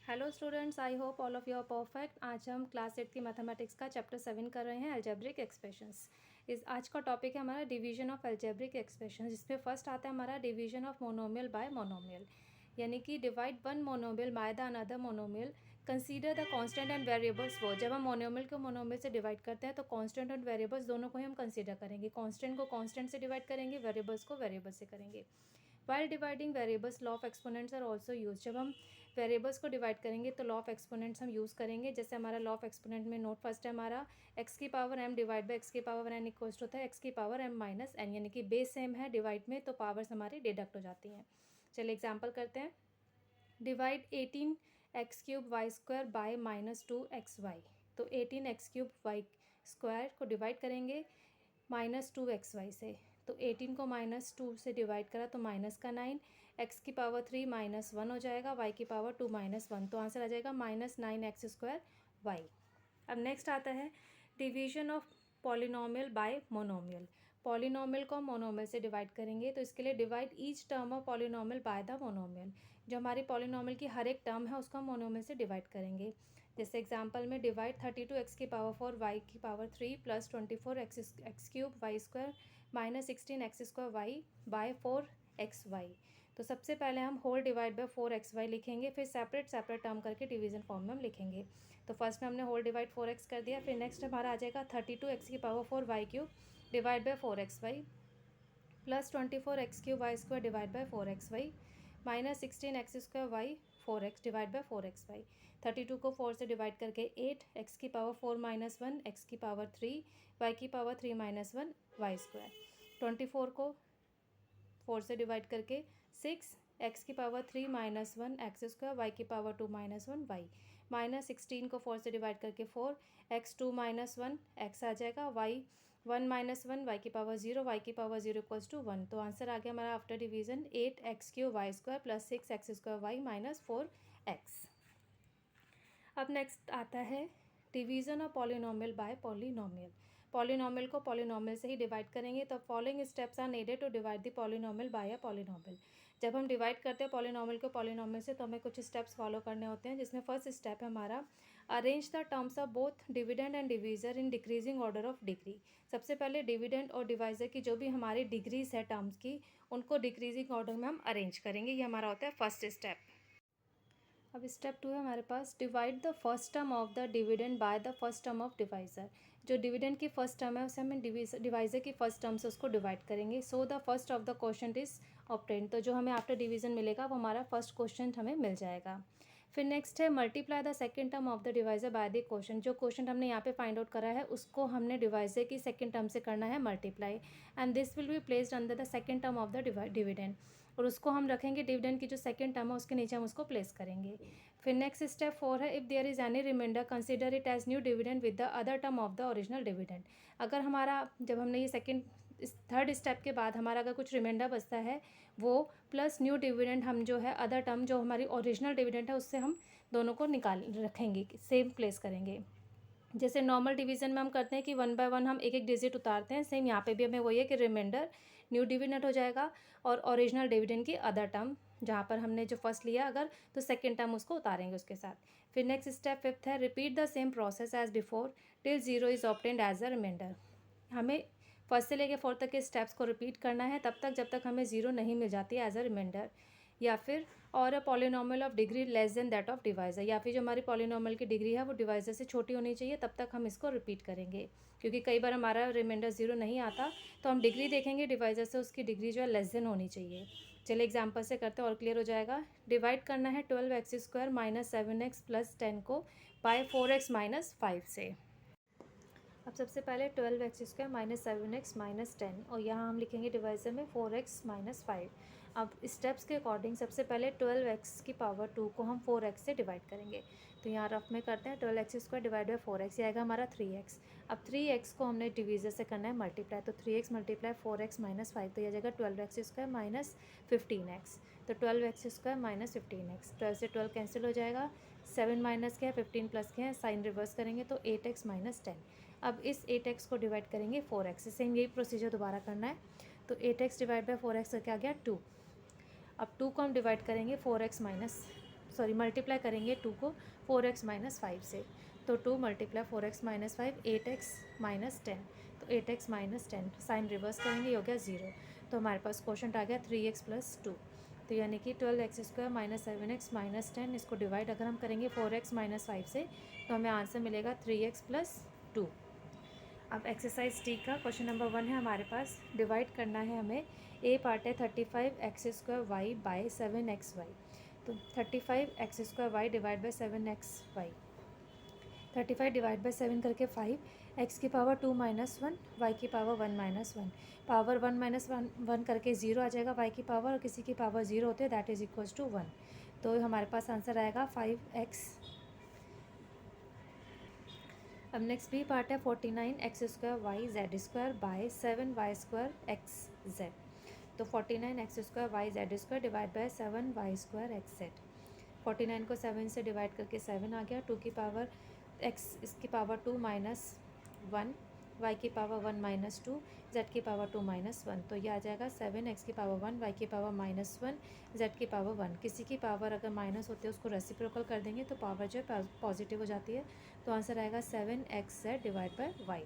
Hello students, I hope all of you are perfect. आज हम class 8 की mathematics का चैप्टर 7 कर रहे हैं, अलजेब्रिक एक्सप्रेशंस। इस आज का टॉपिक है हमारा डिवीजन ऑफ अलजेब्रिक एक्सप्रेशंस, जिसमें फर्स्ट आता है हमारा division of monomial bye monomial, यानी कि divide one monomial by the another monomial, consider the constant and variables वो। जब हम मोनोमियल को मोनोमियल से डिवाइड करते हैं तो कांस्टेंट और वेरिएबल्स दोनों को ही हम कंसीडर करेंगे। कांस्टेंट को कांस्टेंट से डिवाइड करेंगे, वेरिएबल्स को वेरिएबल से करेंगे। While dividing variables law of exponents are also use. जब हम वेरिएबल्स को डिवाइड करेंगे तो लॉ ऑफ एक्सपोनेंट्स हम यूज़ करेंगे। जैसे हमारा लॉ ऑफ एक्सपोनेंट में नोट फर्स्ट है हमारा एक्स की power m divide by x की पावर एन इक्वल्स होता है एक्स की पावर एम माइनस एन, यानी कि बेस सेम है डिवाइड में तो पावर्स हमारी डिडक्ट हो जाती हैं। चलिए एग्जाम्पल करते हैं। Divide 18x³ y square by -2xy। तो 18x³ वाई स्क्वायर को डिवाइड करेंगे -2xy से। तो 18 को -2 से डिवाइड करा तो माइनस का 9, x की पावर 3 -1 हो जाएगा, y की पावर 2 -1, तो आंसर आ जाएगा -9x² y। अब नेक्स्ट आता है division of polynomial bye monomial. Polynomial को मोनोमियल से डिवाइड करेंगे तो इसके लिए divide each term of polynomial by the monomial. जो हमारी पॉलिनोमियल की हर एक टर्म है उसको हम मोनोमियल से डिवाइड करेंगे। जैसे एग्जांपल में डिवाइड 32x की पावर 4 y की power 3 plus 24x³ y square -16x² y by 4xy। तो सबसे पहले हम होल डिवाइड बाय 4xy लिखेंगे, फिर सेपरेट सेपरेट टर्म करके डिवीजन फॉर्म में हम लिखेंगे। तो फर्स्ट में हमने होल डिवाइड 4x कर दिया, फिर नेक्स्ट हमारा आ जाएगा 32x की power 4 y³ divide by 4xy plus 24x³ y square divide by 4xy -16x² y 4x divide by 4xy। 32 को 4 से डिवाइड करके 8, x की पावर 4 -1 x की पावर 3 y की पावर 3 -1 वाई स्क्वायर। 24 को 4 से डिवाइड करके 6, x की पावर 3 -1 x² y की पावर 2 -1 y। -16 को 4 से डिवाइड करके 4, x 2 -1 x आ जाएगा, y 1 -1 y की पावर 0 y की पावर 0 इक्वल्स टू 1। तो आंसर आ गया हमारा after division 8x³ y square plus 6x² y -4x। अब नेक्स्ट आता है division of polynomial by polynomial. Polynomial को पॉलिनोमियल से ही डिवाइड करेंगे तो following steps are needed to divide the polynomial by a polynomial. जब हम डिवाइड करते हैं पॉलिनोमियल को पॉलिनोमियल से तो हमें कुछ स्टेप्स फॉलो करने होते हैं, जिसमें फर्स्ट स्टेप है हमारा arrange the terms of both dividend and divisor in decreasing order of degree. सबसे पहले डिविडेंड और डिवाइजर की जो भी हमारी डिग्रीज है टर्म्स की, उनको डिक्रीजिंग ऑर्डर में हम अरेंज करेंगे। ये हमारा होता है फर्स्ट स्टेप। अब स्टेप 2 है हमारे पास divide the first term of the dividend by the first term of divisor. जो डिविडेंड की फर्स्ट टर्म है उसे हमें डिवाइजर की फर्स्ट टर्म से उसको डिवाइड करेंगे। So the first of the quotient is obtained. तो जो हमें आफ्टर डिवीजन मिलेगा वो हमारा फर्स्ट क्वोशंट हमें मिल जाएगा। फिर नेक्स्ट है multiply the second term of the divisor by the quotient. जो क्वोशंट हमने यहाँ पे फाइंड आउट करा है उसको हमने डिवाइजर की सेकंड टर्म से करना है multiply, and this will be placed under the second term of the dividend, और उसको हम रखेंगे डिविडेंड की जो सेकंड टर्म है उसके नीचे हम उसको प्लेस करेंगे। फिर नेक्स्ट स्टेप 4 है if there is any remainder consider it as new dividend with the other term of the original dividend. अगर हमारा जब हमने ये थर्ड स्टेप के बाद हमारा अगर कुछ रिमाइंडर बचता है वो प्लस न्यू डिविडेंड हम जो है अदर टर्म जो हमारी ओरिजिनल डिविडेंड है उससे हम दोनों को निकाल रखेंगे, सेम प्लेस करेंगे। जैसे नॉर्मल डिवीजन में हम करते हैं कि 1 बाय 1 हम एक एक डिजिट उतारते हैं, सेम यहाँ पे भी हमें वही है कि रिमाइंडर न्यू डिविडेंड हो जाएगा और ओरिजिनल डिविडेंड की अदर टर्म जहाँ पर हमने जो फर्स्ट लिया अगर तो सेकंड टर्म उसको उतारेंगे उसके साथ। फिर नेक्स्ट स्टेप 5th है repeat the same process as before till 0 is obtained as a remainder. हमें फर्स्ट से लेकर 4 तक के स्टेप्स को रिपीट करना है तब तक जब तक हमें 0 नहीं मिल जाती एज अ रिमाइंडर, या फिर और a polynomial of degree less than that of divisor, या फिर जो हमारी पॉलिनोमियल की डिग्री है वो डिवाइजर से छोटी होनी चाहिए, तब तक हम इसको रिपीट करेंगे। क्योंकि कई बार हमारा रिमाइंडर 0 नहीं आता तो हम डिग्री देखेंगे डिवाइजर से, उसकी डिग्री जो है लेस देन होनी चाहिए। चलिए एग्जाम्पल से करते हैं और क्लियर हो जाएगा। डिवाइड करना है 12x² -7x + 10 को बाय 4x - 5 से। अब सबसे पहले 12x² -7x - 10 और यहाँ हम लिखेंगे डिवाइजर में 4x - 5। अब स्टेप्स के अकॉर्डिंग सबसे पहले 12x की पावर 2 को हम 4x से डिवाइड करेंगे। तो यहाँ रफ में करते हैं 12x² डिवाइड बाई 4x, ये आएगा हमारा 3x। अब 3x को हमने डिवीजर से करना है मल्टीप्लाई, तो 3x × 4x - 5 तो यह जाएगा 12x² - 15x। तो 12x² - 15x, 12 से 12 कैंसिल हो जाएगा, 7 माइनस के है 15 प्लस के हैं, साइन रिवर्स करेंगे तो 8x - 10। अब इस 8x को डिवाइड करेंगे 4x से, सेम यही प्रोसीजर दोबारा करना है। तो 8x डिवाइड बाई 4x का क्या गया 2। अब 2 को हम डिवाइड करेंगे सॉरी मल्टीप्लाई करेंगे 2 को 4x माइनस 5 से, तो 2 multiply 4x minus 5 8x minus 10, तो 8x माइनस 10 साइन रिवर्स करेंगे, ये हो गया 0। तो हमारे पास क्वेश्चन आ गया 3x प्लस 2, तो यानी कि 12x² माइनस 7x माइनस 10, इसको डिवाइड अगर हम करेंगे 4x माइनस 5 से तो हमें आंसर मिलेगा 3x प्लस 2। अब एक्सरसाइज डी का क्वेश्चन नंबर 1 है हमारे पास, डिवाइड करना है हमें। ए पार्ट है 35x² y बाई 7xy, तो 35x² y divide by 7xy, 35 divide by 7 करके 5, x की पावर 2 माइनस 1, वाई की पावर 1 माइनस 1, पावर 1 माइनस 1 करके 0 आ जाएगा y की पावर, और किसी की पावर 0 होते हैं, दैट इज इक्वल्स टू 1। तो हमारे पास आंसर आएगा 5x। अब नेक्स्ट बी पार्ट है 49x² y z² by 7y² x z, तो 49x² y z² divide by 7y² x z, 49 को 7 से डिवाइड करके 7 आ गया, 2 की पावर x इसकी पावर 2 माइनस 1, y की पावर 1 माइनस 2, z की पावर 2 माइनस 1, तो ये आ जाएगा 7x की पावर 1, y की पावर माइनस 1, z की पावर 1। किसी की पावर अगर माइनस होती है उसको रेसिप्रोकल कर देंगे तो पावर जो है पॉजिटिव हो जाती है, तो आंसर आएगा 7xz divide by y।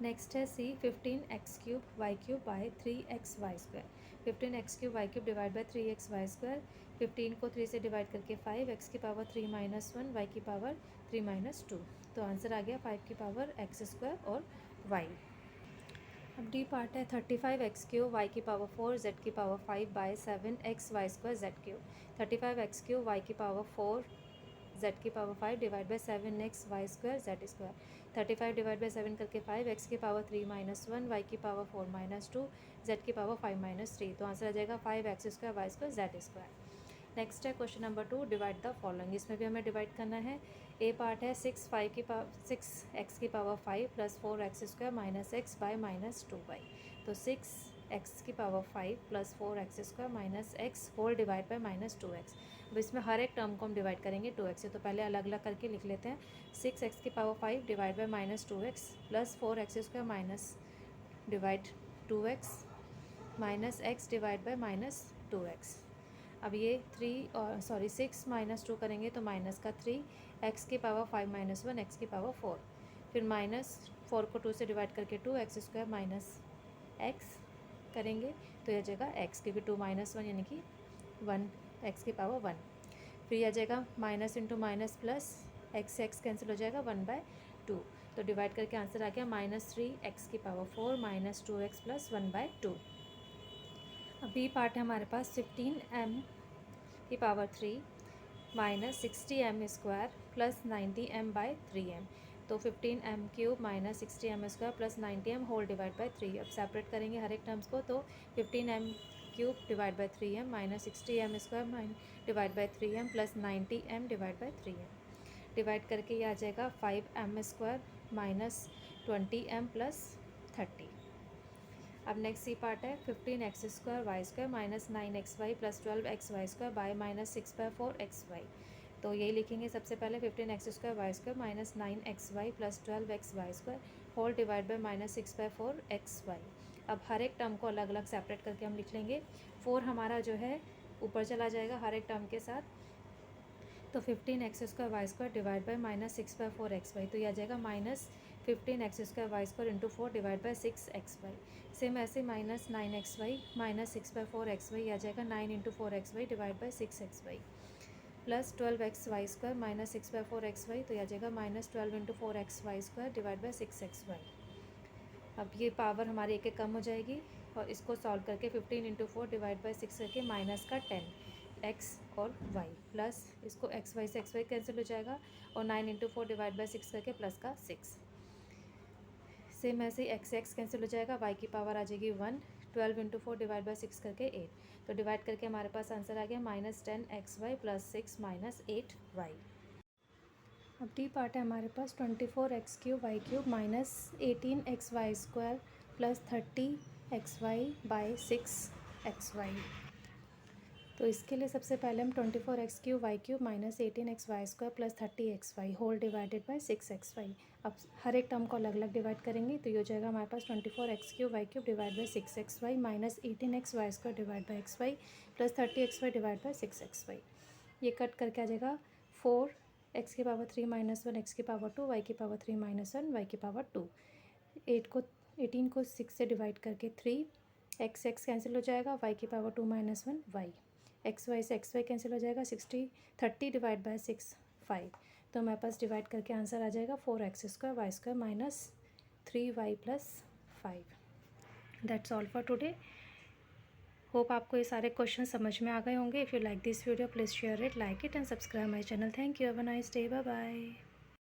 Next है सी 15x³ y³ by 3xy², 15x³ y³ divide by 3xy², 15 को 3 से डिवाइड करके 5, x की पावर 3 माइनस 1, y की पावर 3 माइनस 2, तो आंसर आ गया 5 की पावर x² और y। अब डी पार्ट है 35x³ y की पावर 4 z की power 5 by 7xy² z³, 35x³ y की पावर 4 z की power 5 divide by 7xy² z², 35 divide by 7 करके 5, x की पावर 3 माइनस 1, y की पावर 4 माइनस 2, z की पावर 5 माइनस 3, तो आंसर आ जाएगा 5x² y² z²। नेक्स्ट है question number 2, divide the following, इसमें भी हमें डिवाइड करना है। ए पार्ट है 6x की power 5 plus 4x² minus x by minus 2y, तो 6x की power 5 plus 4x² minus x whole divide by minus 2x। अब इसमें हर एक टर्म को हम डिवाइड करेंगे 2x से, तो पहले अलग अलग करके लिख लेते हैं। 6x की power 5 divide by minus 2x plus 4x² minus divide 2x minus x divide by minus 2x। अब ये 6 माइनस 2 करेंगे तो माइनस का 3, x की पावर 5 माइनस 1, x की पावर 4, फिर माइनस 4 को 2 से डिवाइड करके 2x² माइनस x करेंगे तो यह आ जाएगा x, क्योंकि 2 माइनस 1 यानी कि 1, x की पावर 1, फिर यह आ जाएगा minus into minus plus x cancel हो जाएगा 1/2, तो डिवाइड करके आंसर आ गया -3x की पावर 4 माइनस 2x प्लस 1/2। अब बी पार्ट है हमारे पास 15m की power 3 minus 60m² plus 90m/3m, तो 15m³ minus 60m² plus 90m whole divide by 3। अब सेपरेट करेंगे हर एक टर्म्स को, तो 15m³ divide by 3m minus 60m² divide by 3m plus 90m divide by 3m, divide करके ये आ जाएगा 5m² माइनस 20m प्लस 30। अब नेक्स्ट सी पार्ट है 15x² y² minus 9xy plus 12xy² by minus 6/4xy, तो यही लिखेंगे सबसे पहले 15x² y² minus 9xy plus 12xy² whole divide by minus 6/4xy। अब हर एक टर्म को अलग अलग सेपरेट करके हम लिख लेंगे। 4 हमारा जो है ऊपर चला जाएगा हर एक टर्म के साथ, तो 15x² y² divide by minus 6/4xy, तो यह आ जाएगा minus 15x² y² into 4 divide by 6xy। Same ऐसे माइनस 9xy माइनस 6/4xy आ जाएगा 9 into 4xy divide by 6xy plus 12xy² minus 6/4xy, तो यह आ जाएगा minus 12 into 4xy² divide by 6xy। अब ये पावर हमारी एक एक कम हो जाएगी और इसको सॉल्व करके 15 इंटू 4 डिवाइड बाई 6 करके माइनस का 10 x और y प्लस इसको xy से xy कैंसिल हो जाएगा और 9 इंटू 4 डिवाइड बाई 6 करके प्लस का 6। सेम ऐसे ही x कैंसिल हो जाएगा, y की पावर आ जाएगी 1, 12 इंटू 4 डिवाइड बाई 6 करके 8, तो डिवाइड करके हमारे पास आंसर आ गया minus 10xy plus 6 minus 8y। अब डी पार्ट है हमारे पास 24x³ y³ minus 18xy² plus 30xy by 6xy, तो इसके लिए सबसे पहले हम 24x³ y³ minus 18xy² plus 30xy whole divided by 6xy। अब हर एक टर्म को अलग अलग डिवाइड करेंगे, तो ये हो जाएगा हमारे पास 24x³ y³ divide by 6xy minus 18xy² divide by xy plus 30xy divide by 6xy। ये कट करके आ जाएगा 4 एक्स की पावर 3 माइनस 1 एक्स की पावर 2 वाई की पावर 3 माइनस 1 वाई की पावर 2। 18 को 6 से डिवाइड करके 3 एक्स कैंसिल हो जाएगा, वाई की power 2 minus 1 y, x y से एक्स वाई कैंसिल हो जाएगा, 30 डिवाइड बाय 6 5। तो हमारे पास डिवाइड करके आंसर आ जाएगा 4x² y square minus 3y plus 5। That's all for today. Hope आपको ये सारे क्वेश्चन समझ में आ गए होंगे। If you like this video please share it, like it and subscribe my channel. Thank you, have a nice day, bye bye.